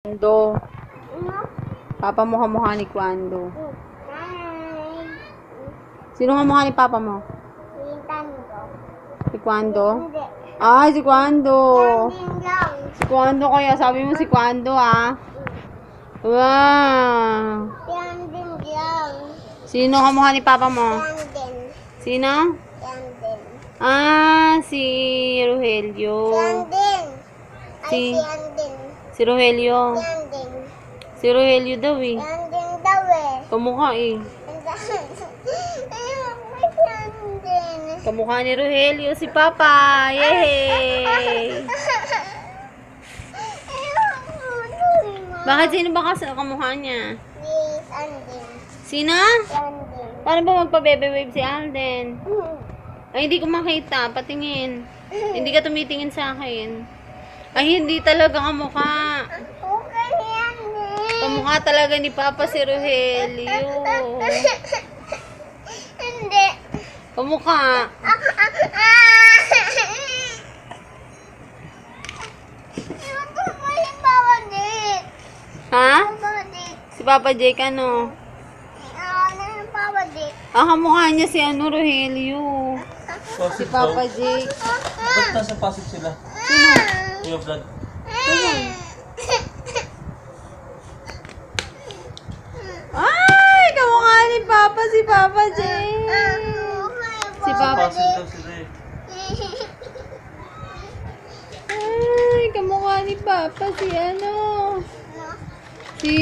Kwando. Papa mo kamukha ni Kwando. Sino kamukha ni Papa mo? Si Kwando? Ay, si Kwando. Si Kwando kaya. Sabi mo si Kwando, ah. Wow. Sino kamukha ni Papa mo? Sino? Ah, si Rogelio. Si Rogelio. Si Rogelio daw eh. Kamukha eh. Kamukha ni Rogelio si Papa. Yay! Bakit sino ba kamukha niya? Sino? Paano ba magpa-baby wave si Alden? Ay, hindi ko makita. Patingin. Hindi ka tumitingin sa akin. Ay, hindi talaga kamukha. Kamukha talaga ni Papa si Rogelio. Hindi. Kamukha. Ha? Si Papa Jake ano? Kamukha niya si ano, Rogelio. Si Papa Jake. Ba't nasa Pasig sila? Sino? Kuya Vlad. Ay! Kamukha ni Papa si Papa Jake. Si Sa Papa Pasig daw sila eh. Ay! Kamukha ni Papa si ano? Si?